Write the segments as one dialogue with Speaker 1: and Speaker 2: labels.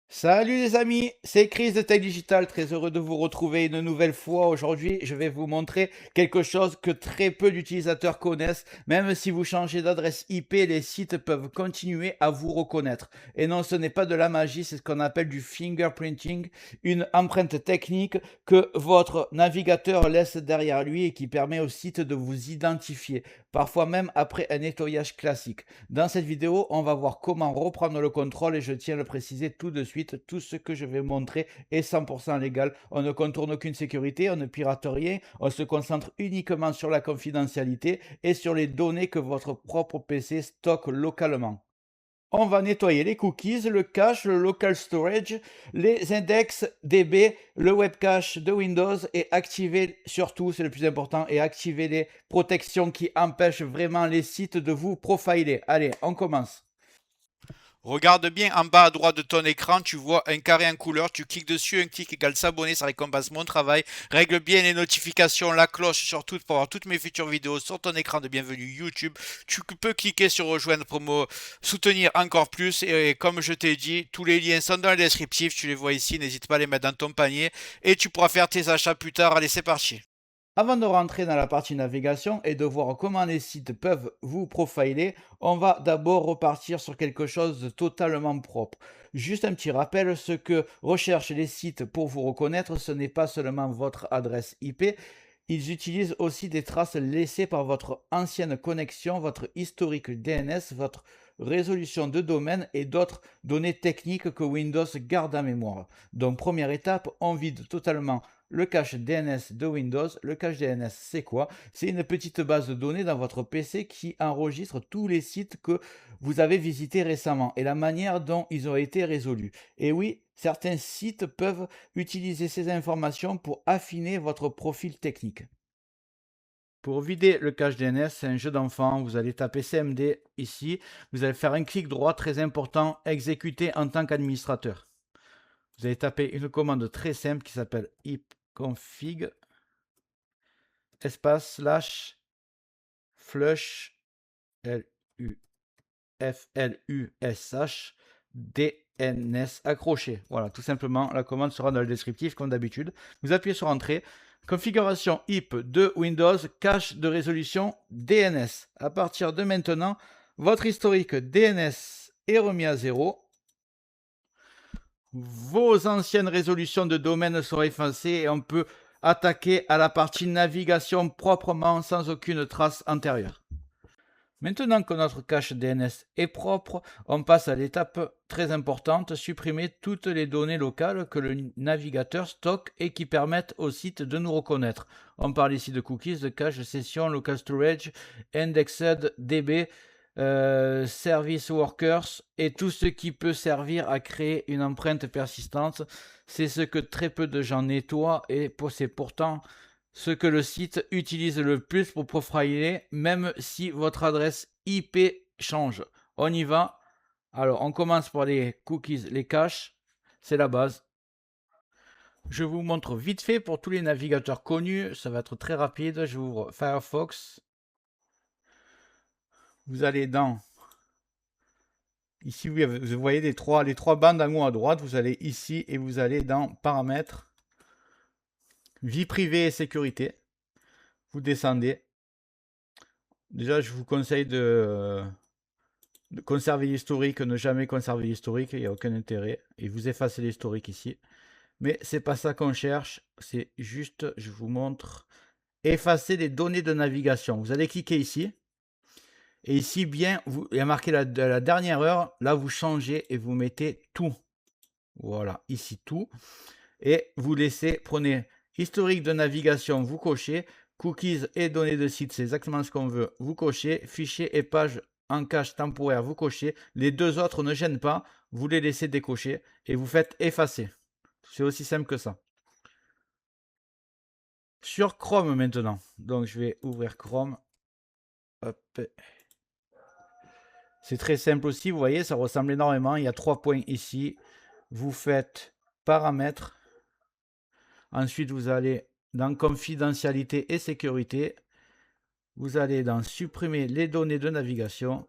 Speaker 1: Salut les amis, c'est Chris de Tech Digital, très heureux de vous retrouver une nouvelle fois. Aujourd'hui, je vais vous montrer quelque chose que très peu d'utilisateurs connaissent. Même si vous changez d'adresse IP, les sites peuvent continuer à vous reconnaître. Et non, ce n'est pas de la magie, c'est ce qu'on appelle du fingerprinting, une empreinte technique que votre navigateur laisse derrière lui et qui permet au site de vous identifier, parfois même après un nettoyage classique. Dans cette vidéo, on va voir comment reprendre le contrôle et je tiens à le préciser tout de suite. Tout ce que je vais montrer est 100% légal. On ne contourne aucune sécurité, on ne pirate rien, on se concentre uniquement sur la confidentialité et sur les données que votre propre PC stocke localement. On va nettoyer les cookies, le cache, le local storage, les index DB, le web cache de Windows et activer, surtout c'est le plus important, et activer les protections qui empêchent vraiment les sites de vous profiler. Allez, on commence.
Speaker 2: Regarde bien en bas à droite de ton écran, tu vois un carré en couleur, tu cliques dessus, un clic égale s'abonner, ça récompense mon travail. Règle bien les notifications, la cloche surtout pour avoir toutes mes futures vidéos sur ton écran de bienvenue YouTube. Tu peux cliquer sur rejoindre pour me soutenir encore plus et comme je t'ai dit, tous les liens sont dans le descriptif, tu les vois ici, n'hésite pas à les mettre dans ton panier et tu pourras faire tes achats plus tard. Allez, c'est parti.
Speaker 1: Avant de rentrer dans la partie navigation et de voir comment les sites peuvent vous profiler, on va d'abord repartir sur quelque chose de totalement propre. Juste un petit rappel, ce que recherchent les sites pour vous reconnaître, ce n'est pas seulement votre adresse IP, ils utilisent aussi des traces laissées par votre ancienne connexion, votre historique DNS, votre résolution de domaine et d'autres données techniques que Windows garde en mémoire. Donc première étape, on vide totalement le cache DNS de Windows. Le cache DNS, c'est quoi? C'est une petite base de données dans votre PC qui enregistre tous les sites que vous avez visités récemment et la manière dont ils ont été résolus. Et oui, certains sites peuvent utiliser ces informations pour affiner votre profil technique. Pour vider le cache DNS, c'est un jeu d'enfant. Vous allez taper CMD ici. Vous allez faire un clic droit très important, exécuter en tant qu'administrateur. Vous allez taper une commande très simple qui s'appelle ipconfig espace slash flush F-L-U-S-H DNS accroché. Voilà, tout simplement, la commande sera dans le descriptif comme d'habitude. Vous appuyez sur Entrée. Configuration IP de Windows, cache de résolution DNS. À partir de maintenant, votre historique DNS est remis à 0. Vos anciennes résolutions de domaine sont effacées et on peut attaquer à la partie navigation proprement sans aucune trace antérieure. Maintenant que notre cache DNS est propre, on passe à l'étape très importante, supprimer toutes les données locales que le navigateur stocke et qui permettent au site de nous reconnaître. On parle ici de cookies, de cache, de session, local storage, indexed, DB, service workers et tout ce qui peut servir à créer une empreinte persistante. C'est ce que très peu de gens nettoient et c'est pourtant ce que le site utilise le plus pour profiler, même si votre adresse IP change. On y va. Alors, on commence par les cookies, les caches. C'est la base. Je vous montre vite fait pour tous les navigateurs connus. Ça va être très rapide. J'ouvre Firefox. Vous allez dans... Ici, vous voyez les trois bandes en haut à droite. Vous allez ici et vous allez dans Paramètres. Vie privée et sécurité. Vous descendez. Déjà, je vous conseille de conserver l'historique, ne jamais conserver l'historique, il n'y a aucun intérêt. Et vous effacez l'historique ici. Mais c'est pas ça qu'on cherche, c'est juste, je vous montre, effacer les données de navigation. Vous allez cliquer ici. Et ici, bien, il y a marqué la dernière heure. Là, vous changez et vous mettez tout. Voilà, ici tout. Et vous laissez, prenez historique de navigation, vous cochez. Cookies et données de site, c'est exactement ce qu'on veut. Vous cochez. Fichiers et pages en cache temporaire, vous cochez. Les deux autres ne gênent pas. Vous les laissez décocher et vous faites effacer. C'est aussi simple que ça. Sur Chrome maintenant. Donc je vais ouvrir Chrome. Hop. C'est très simple aussi. Vous voyez, ça ressemble énormément. Il y a 3 points ici. Vous faites paramètres. Ensuite, vous allez dans confidentialité et sécurité. Vous allez dans supprimer les données de navigation.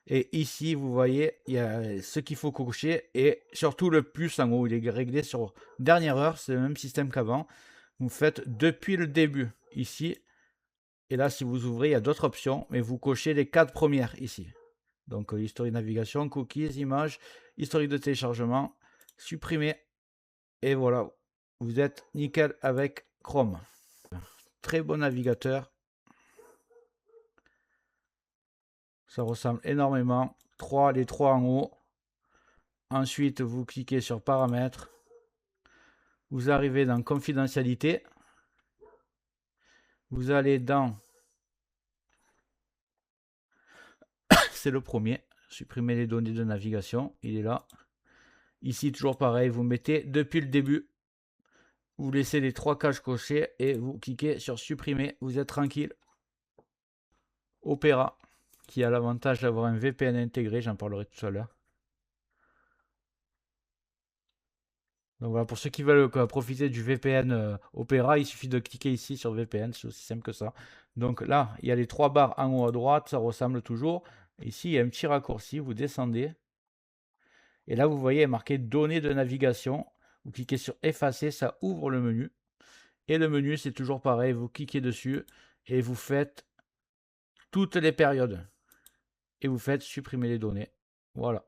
Speaker 1: Et ici, vous voyez, il y a ce qu'il faut cocher. Et surtout le plus en haut, il est réglé sur dernière heure. C'est le même système qu'avant. Vous faites depuis le début ici. Et là, si vous ouvrez, il y a d'autres options. Mais vous cochez les 4 premières ici. Donc, historique de navigation, cookies, images, historique de téléchargement, supprimer. Et voilà, vous êtes nickel avec Chrome. Très bon navigateur. Ça ressemble énormément. Les 3 en haut. Ensuite, vous cliquez sur paramètres. Vous arrivez dans confidentialité. Vous allez dans... C'est le premier. Supprimer les données de navigation. Il est là. Ici, toujours pareil. Vous mettez depuis le début. Vous laissez les 3 cases cochées et vous cliquez sur supprimer. Vous êtes tranquille. Opera, qui a l'avantage d'avoir un VPN intégré. J'en parlerai tout à l'heure. Donc voilà, pour ceux qui veulent profiter du VPN Opera, il suffit de cliquer ici sur VPN, c'est aussi simple que ça. Donc là, il y a les 3 barres en haut à droite, ça ressemble toujours. Ici, il y a un petit raccourci, vous descendez. Et là, vous voyez, il est marqué données de navigation. Vous cliquez sur effacer, ça ouvre le menu. Et le menu, c'est toujours pareil, vous cliquez dessus et vous faites toutes les périodes. Et vous faites supprimer les données. Voilà.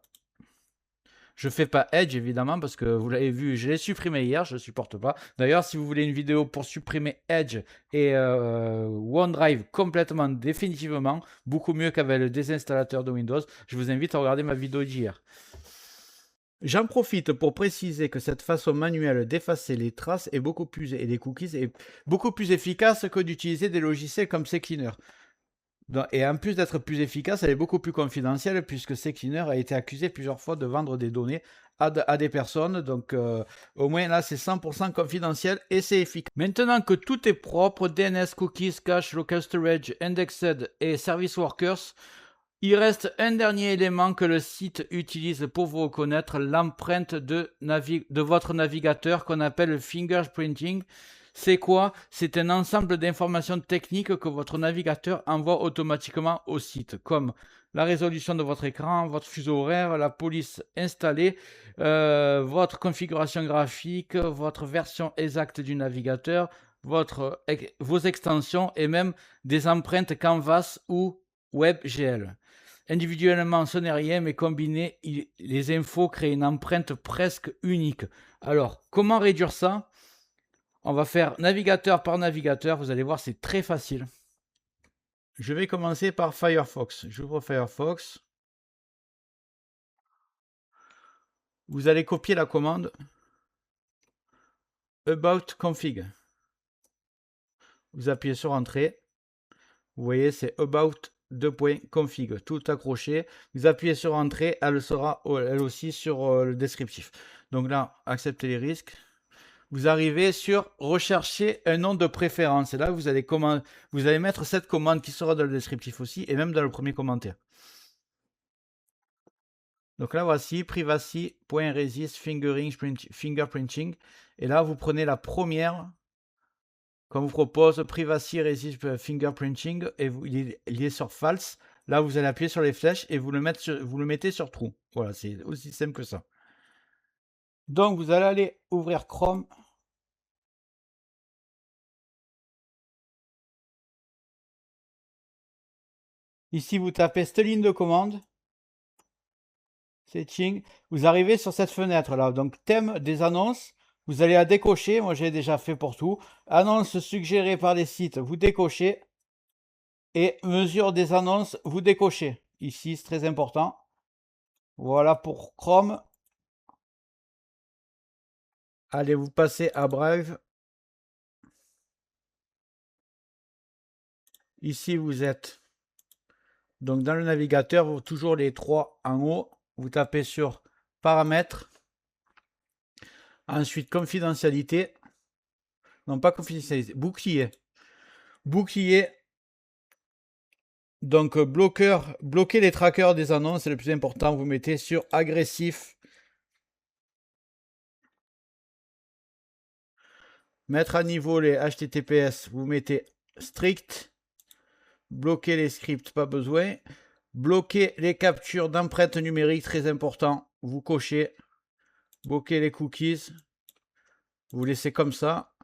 Speaker 1: Je fais pas Edge évidemment parce que vous l'avez vu, je l'ai supprimé hier, je ne supporte pas. D'ailleurs, si vous voulez une vidéo pour supprimer Edge et OneDrive complètement, définitivement, beaucoup mieux qu'avec le désinstallateur de Windows, je vous invite à regarder ma vidéo d'hier. J'en profite pour préciser que cette façon manuelle d'effacer les traces et les cookies est beaucoup plus efficace que d'utiliser des logiciels comme CCleaner. Et en plus d'être plus efficace, elle est beaucoup plus confidentielle puisque CCleaner a été accusé plusieurs fois de vendre des données à des personnes. Donc au moins là, c'est 100% confidentiel et c'est efficace. Maintenant que tout est propre, DNS, cookies, cache, local storage, indexed et service workers, il reste un dernier élément que le site utilise pour vous reconnaître, l'empreinte de votre navigateur qu'on appelle le fingerprinting. C'est quoi? C'est un ensemble d'informations techniques que votre navigateur envoie automatiquement au site, comme la résolution de votre écran, votre fuseau horaire, la police installée, votre configuration graphique, votre version exacte du navigateur, vos extensions et même des empreintes Canvas ou WebGL. Individuellement, ce n'est rien, mais combiné, les infos créent une empreinte presque unique. Alors, comment réduire ça? On va faire navigateur par navigateur. Vous allez voir, c'est très facile. Je vais commencer par Firefox. J'ouvre Firefox. Vous allez copier la commande About Config. Vous appuyez sur Entrée. Vous voyez, c'est About config, tout accroché. Vous appuyez sur Entrée, elle sera elle aussi sur le descriptif. Donc là, accepter les risques. Vous arrivez sur rechercher un nom de préférence. Et là, vous allez mettre cette commande qui sera dans le descriptif aussi et même dans le premier commentaire. Donc là, voici privacy.resist fingerprinting. Et là, vous prenez la première qu'on vous propose, privacy resist fingerprinting, et il est sur false. Là, vous allez appuyer sur les flèches et vous le mettez sur true. Voilà, c'est aussi simple que ça. Donc, vous allez aller ouvrir Chrome. Ici, vous tapez cette ligne de commande. Setting. Vous arrivez sur cette fenêtre là. Donc, thème des annonces. Vous allez la décocher. Moi, j'ai déjà fait pour tout. Annonces suggérées par les sites. Vous décochez. Et mesure des annonces. Vous décochez. Ici, c'est très important. Voilà pour Chrome. Allez, vous passez à Brave. Ici, vous êtes donc dans le navigateur, toujours les 3 en haut. Vous tapez sur paramètres. Ensuite, confidentialité. Non, pas confidentialité, bouclier. Bouclier. Donc, bloquer les trackers des annonces, c'est le plus important. Vous mettez sur agressif. Mettre à niveau les HTTPS, vous mettez strict. Bloquer les scripts, pas besoin. Bloquer les captures d'empreintes numériques, très important. Vous cochez. Bloquer les cookies. Vous laissez comme ça.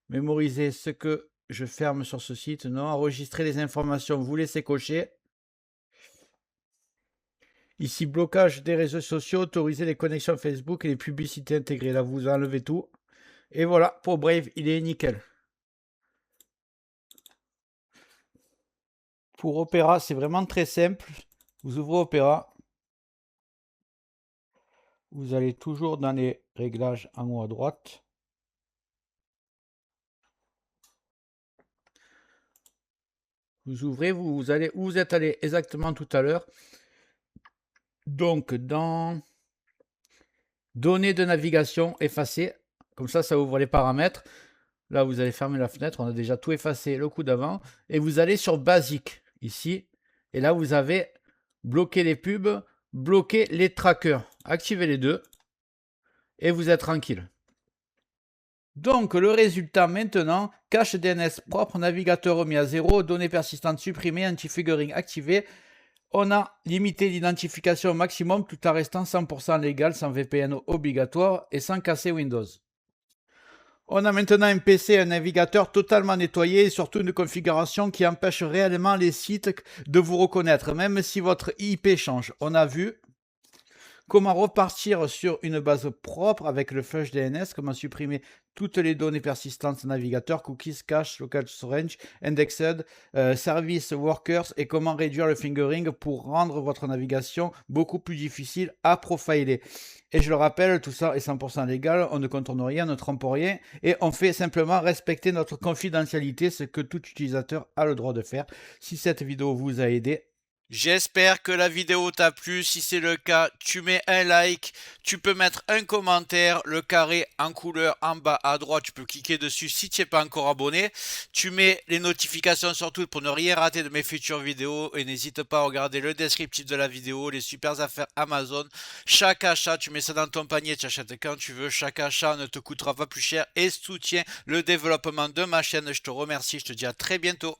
Speaker 1: Mémoriser ce que je ferme sur ce site. Non. Enregistrer les informations. Vous laissez cocher. Ici, blocage des réseaux sociaux. Autoriser les connexions Facebook et les publicités intégrées. Là, vous enlevez tout. Et voilà, pour Brave, il est nickel. Pour Opera, c'est vraiment très simple. Vous ouvrez Opera. Vous allez toujours dans les réglages en haut à droite. Vous ouvrez, vous allez où vous êtes allé exactement tout à l'heure. Donc, dans données de navigation effacées, comme ça ouvre les paramètres. Là, vous allez fermer la fenêtre. On a déjà tout effacé le coup d'avant. Et vous allez sur Basique, ici. Et là, vous avez bloqué les pubs, bloqué les trackers. Activez les deux. Et vous êtes tranquille. Donc, le résultat maintenant, cache DNS propre, navigateur remis à 0, données persistantes supprimées, anti-figuring activé. On a limité l'identification au maximum tout en restant 100% légal, sans VPN obligatoire et sans casser Windows. On a maintenant un PC, un navigateur totalement nettoyé et surtout une configuration qui empêche réellement les sites de vous reconnaître, même si votre IP change. On a vu comment repartir sur une base propre avec le Flush DNS, comment supprimer toutes les données persistantes navigateur, cookies, cache, local storage, indexed, service workers et comment réduire le fingering pour rendre votre navigation beaucoup plus difficile à profiler. Et je le rappelle, tout ça est 100% légal, on ne contourne rien, on ne trompe rien et on fait simplement respecter notre confidentialité, ce que tout utilisateur a le droit de faire. Si cette vidéo vous a aidé,
Speaker 2: j'espère que la vidéo t'a plu. Si c'est le cas, tu mets un like, tu peux mettre un commentaire, le carré en couleur en bas à droite, tu peux cliquer dessus si tu n'es pas encore abonné. Tu mets les notifications surtout pour ne rien rater de mes futures vidéos et n'hésite pas à regarder le descriptif de la vidéo, les super affaires Amazon. Chaque achat, tu mets ça dans ton panier, tu achètes quand tu veux. Chaque achat ne te coûtera pas plus cher et soutient le développement de ma chaîne. Je te remercie, je te dis à très bientôt.